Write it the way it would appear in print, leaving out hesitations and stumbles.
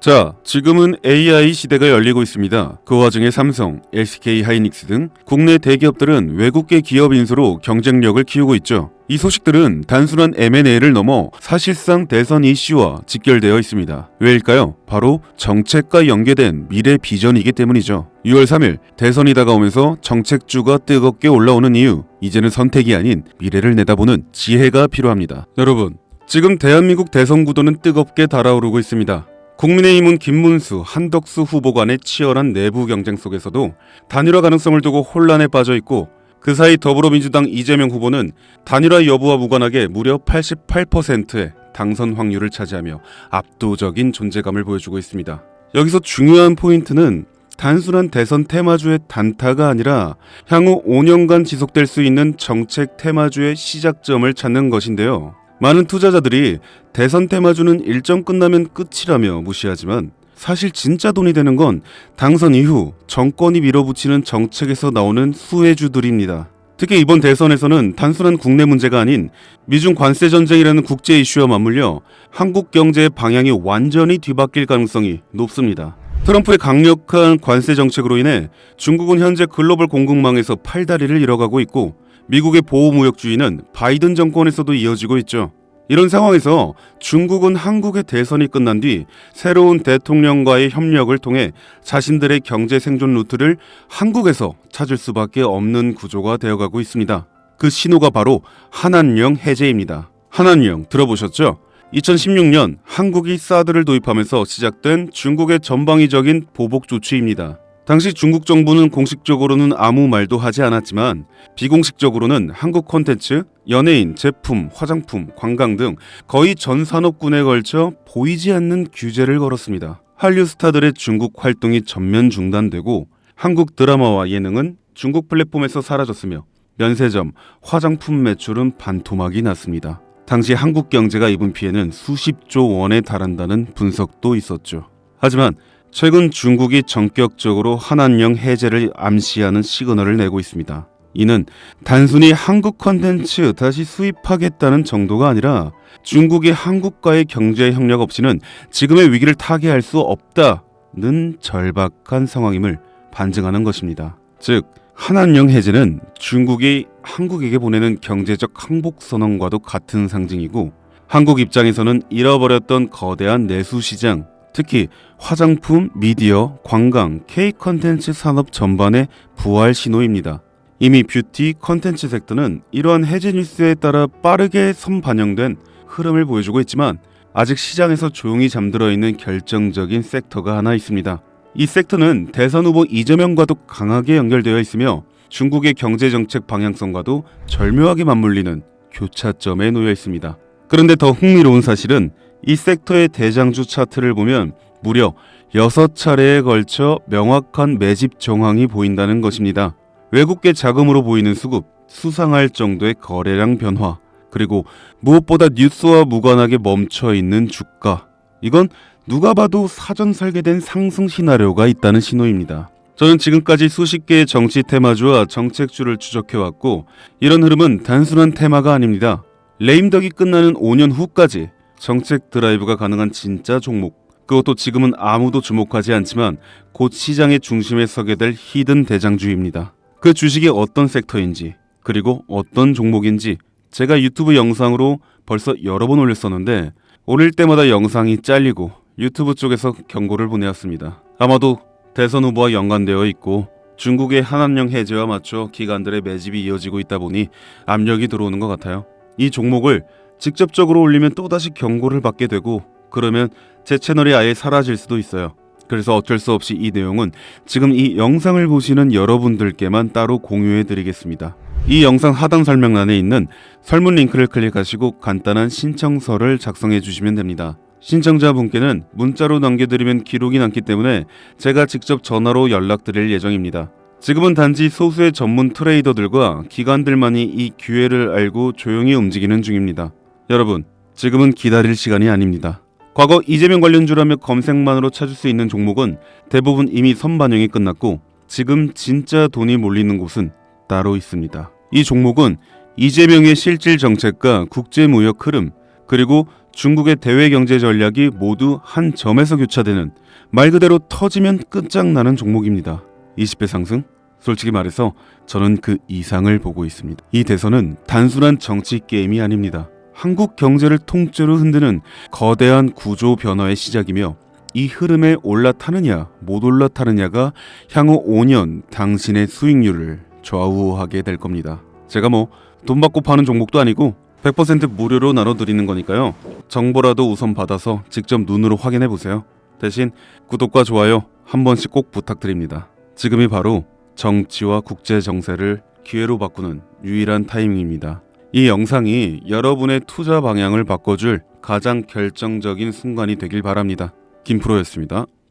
자, 지금은 AI 시대가 열리고 있습니다. 그 와중에 삼성, SK 하이닉스 등 국내 대기업들은 외국계 기업 인수로 경쟁력을 키우고 있죠. 이 소식들은 단순한 M&A를 넘어 사실상 대선 이슈와 직결되어 있습니다. 왜일까요? 바로 정책과 연계된 미래 비전이기 때문이죠. 6월 3일 대선이 다가오면서 정책주가 뜨겁게 올라오는 이유, 이제는 선택이 아닌 미래를 내다보는 지혜가 필요합니다. 여러분, 지금 대한민국 대선 구도는 뜨겁게 달아오르고 있습니다. 국민의힘은 김문수, 한덕수 후보 간의 치열한 내부 경쟁 속에서도 단일화 가능성을 두고 혼란에 빠져 있고, 그 사이 더불어민주당 이재명 후보는 단일화 여부와 무관하게 무려 88%의 당선 확률을 차지하며 압도적인 존재감을 보여주고 있습니다. 여기서 중요한 포인트는 단순한 대선 테마주의 단타가 아니라 향후 5년간 지속될 수 있는 정책 테마주의 시작점을 찾는 것인데요. 많은 투자자들이 대선 테마주는 일정 끝나면 끝이라며 무시하지만, 사실 진짜 돈이 되는 건 당선 이후 정권이 밀어붙이는 정책에서 나오는 수혜주들입니다. 특히 이번 대선에서는 단순한 국내 문제가 아닌 미중 관세 전쟁이라는 국제 이슈와 맞물려 한국 경제의 방향이 완전히 뒤바뀔 가능성이 높습니다. 트럼프의 강력한 관세 정책으로 인해 중국은 현재 글로벌 공급망에서 팔다리를 잃어가고 있고, 미국의 보호무역주의는 바이든 정권에서도 이어지고 있죠. 이런 상황에서 중국은 한국의 대선이 끝난 뒤 새로운 대통령과의 협력을 통해 자신들의 경제 생존 루트를 한국에서 찾을 수밖에 없는 구조가 되어가고 있습니다. 그 신호가 바로 한한령 해제입니다. 한한령 들어보셨죠? 2016년 한국이 사드를 도입하면서 시작된 중국의 전방위적인 보복 조치입니다. 당시 중국 정부는 공식적으로는 아무 말도 하지 않았지만 비공식적으로는 한국 콘텐츠, 연예인, 제품, 화장품, 관광 등 거의 전 산업군에 걸쳐 보이지 않는 규제를 걸었습니다. 한류 스타들의 중국 활동이 전면 중단되고 한국 드라마와 예능은 중국 플랫폼에서 사라졌으며 면세점, 화장품 매출은 반토막이 났습니다. 당시 한국 경제가 입은 피해는 수십조 원에 달한다는 분석도 있었죠. 하지만 최근 중국이 전격적으로 한한령 해제를 암시하는 시그널을 내고 있습니다. 이는 단순히 한국 콘텐츠 다시 수입하겠다는 정도가 아니라 중국이 한국과의 경제 협력 없이는 지금의 위기를 타개할 수 없다는 절박한 상황임을 반증하는 것입니다. 즉, 한한령 해제는 중국이 한국에게 보내는 경제적 항복 선언과도 같은 상징이고, 한국 입장에서는 잃어버렸던 거대한 내수 시장, 특히 화장품, 미디어, 관광, K-컨텐츠 산업 전반의 부활 신호입니다. 이미 뷰티, 컨텐츠 섹터는 이러한 해제 뉴스에 따라 빠르게 선반영된 흐름을 보여주고 있지만, 아직 시장에서 조용히 잠들어 있는 결정적인 섹터가 하나 있습니다. 이 섹터는 대선 후보 이재명과도 강하게 연결되어 있으며 중국의 경제정책 방향성과도 절묘하게 맞물리는 교차점에 놓여 있습니다. 그런데 더 흥미로운 사실은 이 섹터의 대장주 차트를 보면 무려 6차례에 걸쳐 명확한 매집 정황이 보인다는 것입니다. 외국계 자금으로 보이는 수급, 수상할 정도의 거래량 변화, 그리고 무엇보다 뉴스와 무관하게 멈춰있는 주가, 이건 누가 봐도 사전 설계된 상승 시나리오가 있다는 신호입니다. 저는 지금까지 수십 개의 정치 테마주와 정책주를 추적해왔고, 이런 흐름은 단순한 테마가 아닙니다. 레임덕이 끝나는 5년 후까지 정책 드라이브가 가능한 진짜 종목, 그것도 지금은 아무도 주목하지 않지만 곧 시장의 중심에 서게 될 히든 대장주입니다. 그 주식이 어떤 섹터인지, 그리고 어떤 종목인지 제가 유튜브 영상으로 벌써 여러 번 올렸었는데, 올릴 때마다 영상이 잘리고 유튜브 쪽에서 경고를 보내왔습니다. 아마도 대선 후보와 연관되어 있고 중국의 한한령 해제와 맞춰 기관들의 매집이 이어지고 있다 보니 압력이 들어오는 것 같아요. 이 종목을 직접적으로 올리면 또다시 경고를 받게 되고, 그러면 제 채널이 아예 사라질 수도 있어요. 그래서 어쩔 수 없이 이 내용은 지금 이 영상을 보시는 여러분들께만 따로 공유해 드리겠습니다. 이 영상 하단 설명란에 있는 설문 링크를 클릭하시고 간단한 신청서를 작성해 주시면 됩니다. 신청자분께는 문자로 남겨드리면 기록이 남기 때문에 제가 직접 전화로 연락드릴 예정입니다. 지금은 단지 소수의 전문 트레이더들과 기관들만이 이 기회를 알고 조용히 움직이는 중입니다. 여러분, 지금은 기다릴 시간이 아닙니다. 과거 이재명 관련주라며 검색만으로 찾을 수 있는 종목은 대부분 이미 선반영이 끝났고, 지금 진짜 돈이 몰리는 곳은 따로 있습니다. 이 종목은 이재명의 실질 정책과 국제무역 흐름, 그리고 중국의 대외 경제 전략이 모두 한 점에서 교차되는, 말 그대로 터지면 끝장나는 종목입니다. 20배 상승? 솔직히 말해서 저는 그 이상을 보고 있습니다. 이 대선은 단순한 정치 게임이 아닙니다. 한국 경제를 통째로 흔드는 거대한 구조 변화의 시작이며, 이 흐름에 올라타느냐 못 올라타느냐가 향후 5년 당신의 수익률을 좌우하게 될 겁니다. 제가 돈 받고 파는 종목도 아니고 100% 무료로 나눠드리는 거니까요. 정보라도 우선 받아서 직접 눈으로 확인해 보세요. 대신 구독과 좋아요 한 번씩 꼭 부탁드립니다. 지금이 바로 정치와 국제 정세를 기회로 바꾸는 유일한 타이밍입니다. 이 영상이 여러분의 투자 방향을 바꿔줄 가장 결정적인 순간이 되길 바랍니다. 김프로였습니다.